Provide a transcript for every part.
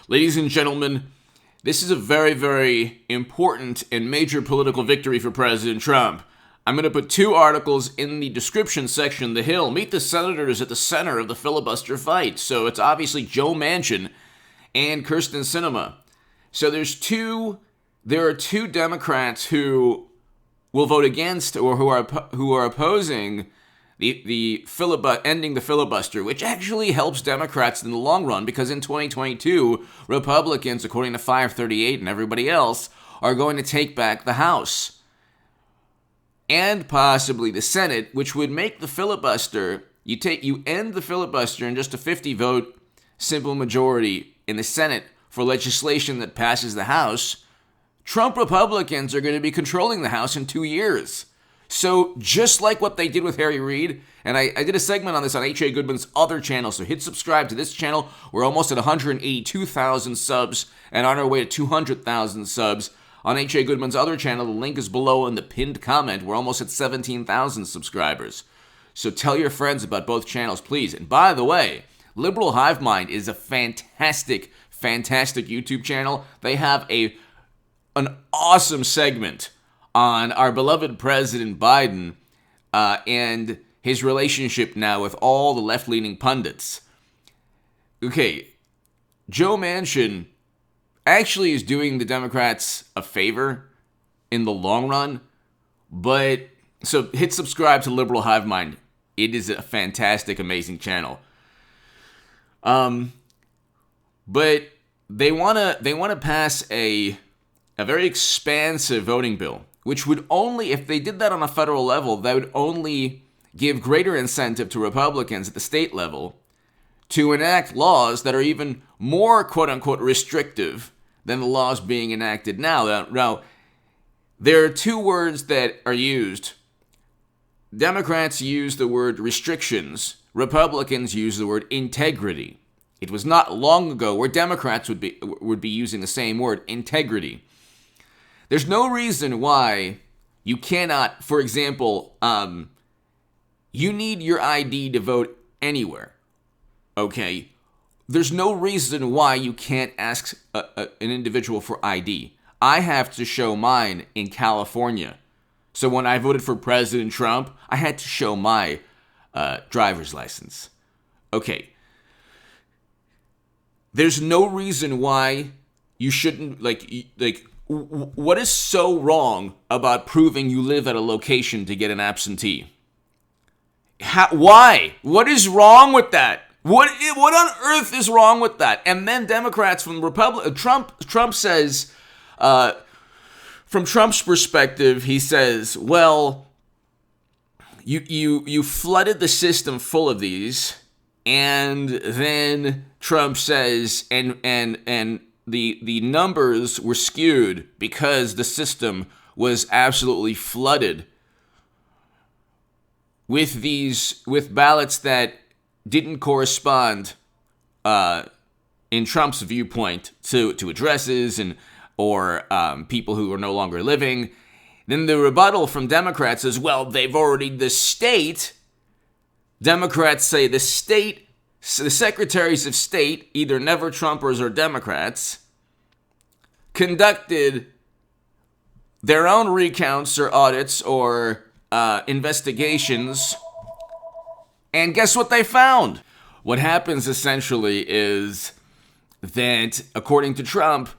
Ladies and gentlemen, this is a very, very important and major political victory for President Trump. I'm going to put two articles in the description section of The Hill. Meet the senators at the center of the filibuster fight. So it's obviously Joe Manchin and Kyrsten Sinema. So there are two Democrats who will vote against or who are opposing the ending the filibuster, which actually helps Democrats in the long run, because in 2022, Republicans, according to 538 and everybody else, are going to take back the House and possibly the Senate, which would make the filibuster, you end the filibuster in just a 50-vote simple majority in the Senate for legislation that passes the House. Trump Republicans are going to be controlling the House in 2 years. So just like what they did with Harry Reid, and I did a segment on this on H.A. Goodman's other channel, so hit subscribe to this channel. We're almost at 182,000 subs and on our way to 200,000 subs. On H.A. Goodman's other channel, the link is below in the pinned comment. We're almost at 17,000 subscribers. So tell your friends about both channels, please. And by the way, Liberal Hive Mind is a fantastic YouTube channel. They have an awesome segment on our beloved President Biden and his relationship now with all the left-leaning pundits. Okay, Joe Manchin actually is doing the Democrats a favor in the long run, but so hit subscribe to Liberal Hive Mind. It is a fantastic, amazing channel. But they wanna pass a very expansive voting bill, which would only, if they did that on a federal level, that would only give greater incentive to Republicans at the state level to enact laws that are even more quote-unquote restrictive than the laws being enacted now. Now, there are two words that are used. Democrats use the word restrictions. Republicans use the word integrity. It was not long ago where Democrats would be using the same word, integrity. There's no reason why you cannot, for example, you need your ID to vote anywhere, okay? There's no reason why you can't ask an individual for ID. I have to show mine in California. So when I voted for President Trump, I had to show my driver's license. Okay. There's no reason why you shouldn't, what is so wrong about proving you live at a location to get an absentee? Why? What is wrong with that? What on earth is wrong with that? And then Democrats from Trump says, from Trump's perspective, he says, well, you flooded the system full of these, and then Trump says, and the numbers were skewed because the system was absolutely flooded with ballots that didn't correspond in Trump's viewpoint to addresses or people who are no longer living. Then the rebuttal from Democrats is, well, Democrats say the secretaries of state, either never Trumpers or Democrats, conducted their own recounts or audits or investigations, and guess what they found? What happens essentially is that, according to Trump,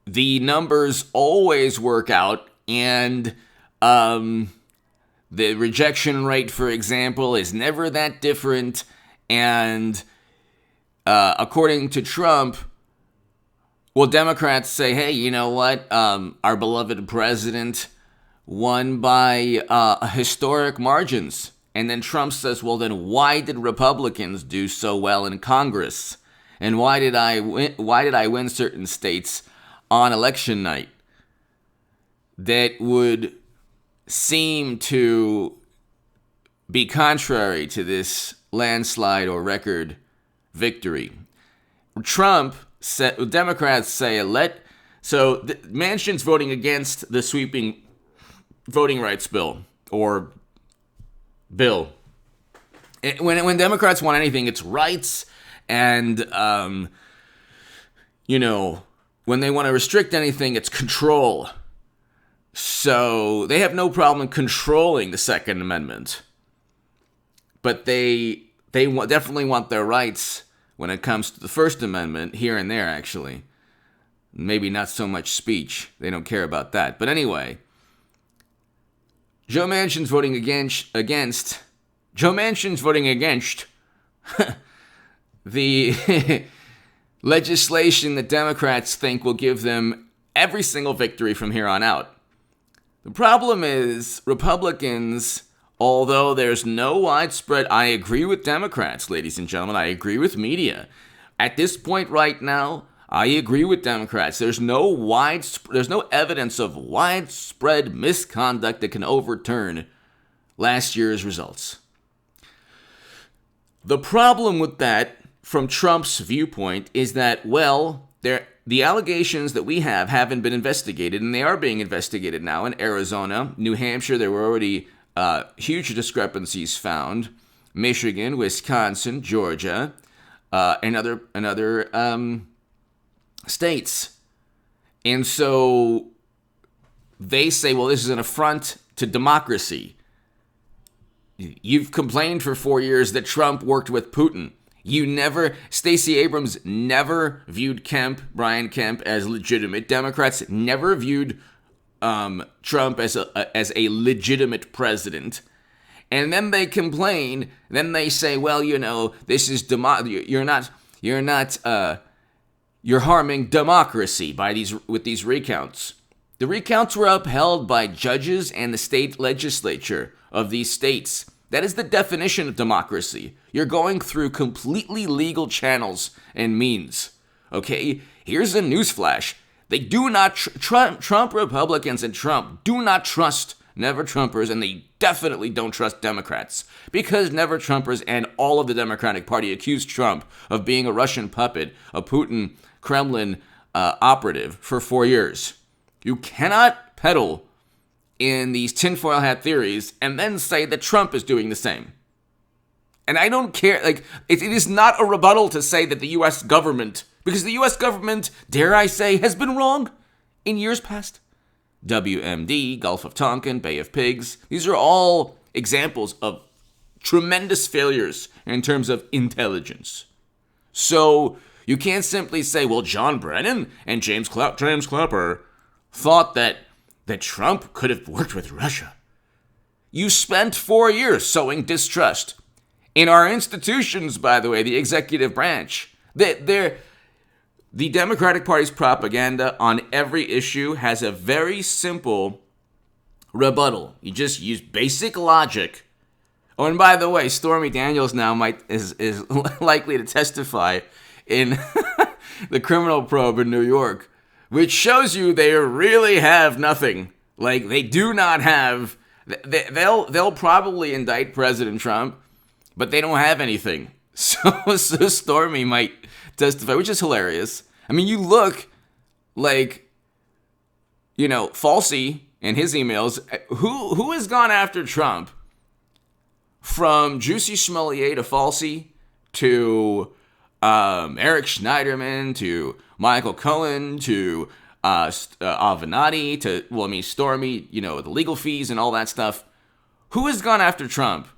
the numbers always work out, and the rejection rate, for example, is never that different. And according to Trump, well, Democrats say, hey, you know what? Our beloved president won by historic margins. And then Trump says, well, then why did Republicans do so well in Congress? And why did I win certain states on election night? That would seem to be contrary to this landslide or record victory. Democrats say, Manchin's voting against the sweeping voting rights bill, or bill. When Democrats want anything, it's rights And, when they want to restrict anything, it's control. So they have no problem controlling the Second Amendment. But they definitely want their rights when it comes to the First Amendment, here and there, actually. Maybe not so much speech. They don't care about that. But anyway, Joe Manchin's voting against the legislation that Democrats think will give them every single victory from here on out. The problem is Republicans, although there's no widespread, I agree with Democrats, ladies and gentlemen, I agree with media. At this point right now, I agree with Democrats. There's no evidence of widespread misconduct that can overturn last year's results. The problem with that, from Trump's viewpoint, is that, well, the allegations that we haven't been investigated, and they are being investigated now in Arizona, New Hampshire. There were already huge discrepancies found. Michigan, Wisconsin, Georgia, and other states. And so they say, well, this is an affront to democracy. You've complained for 4 years that Trump worked with Putin. Stacey Abrams never viewed Brian Kemp, as legitimate. Democrats never viewed Trump as a legitimate president. And then they complain. Then they say, well, this is you're harming democracy with these recounts. The recounts were upheld by judges and the state legislature of these states. That is the definition of democracy. You're going through completely legal channels and means. Okay? Here's a newsflash. They do not, Trump Republicans and Trump do not trust Never-Trumpers, and they definitely don't trust Democrats. Because Never-Trumpers and all of the Democratic Party accused Trump of being a Russian puppet, a Putin Kremlin operative for 4 years. You cannot peddle in these tinfoil hat theories and then say that Trump is doing the same. And I don't care, it is not a rebuttal to say that the U.S. government, because the U.S. government, dare I say, has been wrong in years past. WMD, Gulf of Tonkin, Bay of Pigs, these are all examples of tremendous failures in terms of intelligence. So you can't simply say, well, John Brennan and James Clapper thought that Trump could have worked with Russia. You spent 4 years sowing distrust. In our institutions, by the way, the executive branch, the Democratic Party's propaganda on every issue has a very simple rebuttal. You just use basic logic. Oh, and by the way, Stormy Daniels now is likely to testify in the criminal probe in New York, which shows you they really have nothing. They do not have. They'll probably indict President Trump, but they don't have anything. So Stormy might testify, which is hilarious. I mean, you look Falsey and his emails. Who has gone after Trump? From Juicy Schmelier to Falsey to Eric Schneiderman to Michael Cohen to Avenatti to, Stormy, the legal fees and all that stuff. Who has gone after Trump?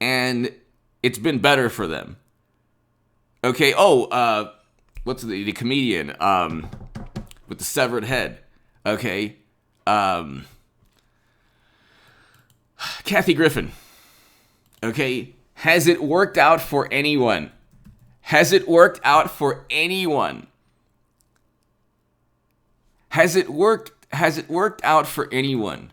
And it's been better for them. Okay, what's the comedian with the severed head? Okay, Kathy Griffin. Okay, has it worked out for anyone? Has it worked out for anyone? Has it worked out for anyone?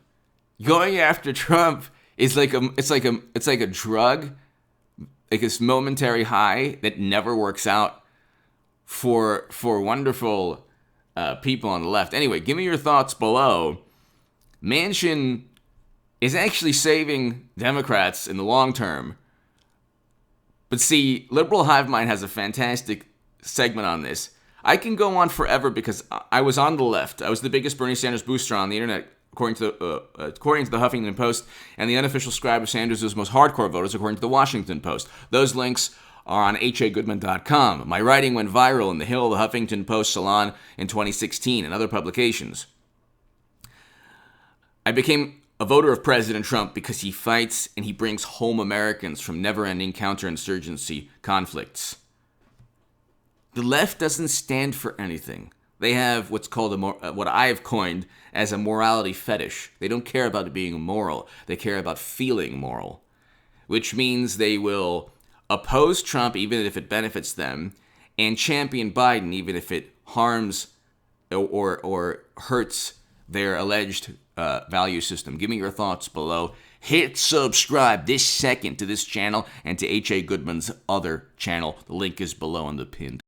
Going after Trump is like a drug, like this momentary high that never works out for wonderful people on the left. Anyway, give me your thoughts below. Manchin is actually saving Democrats in the long term. But see, Liberal Hive Mind has a fantastic segment on this. I can go on forever because I was on the left. I was the biggest Bernie Sanders booster on the internet, according to the Huffington Post, and the unofficial scribe of Sanders' most hardcore voters, according to the Washington Post. Those links are on hagoodman.com. My writing went viral in The Hill, the Huffington Post, Salon in 2016, and other publications. I became a voter of President Trump because he fights and he brings home Americans from never-ending counterinsurgency conflicts. The left doesn't stand for anything. They have what's called what I have coined as a morality fetish. They don't care about it being moral. They care about feeling moral, which means they will oppose Trump even if it benefits them and champion Biden even if it harms or hurts their alleged value system. Give me your thoughts below. Hit subscribe this second to this channel and to H.A. Goodman's other channel. The link is below in the pinned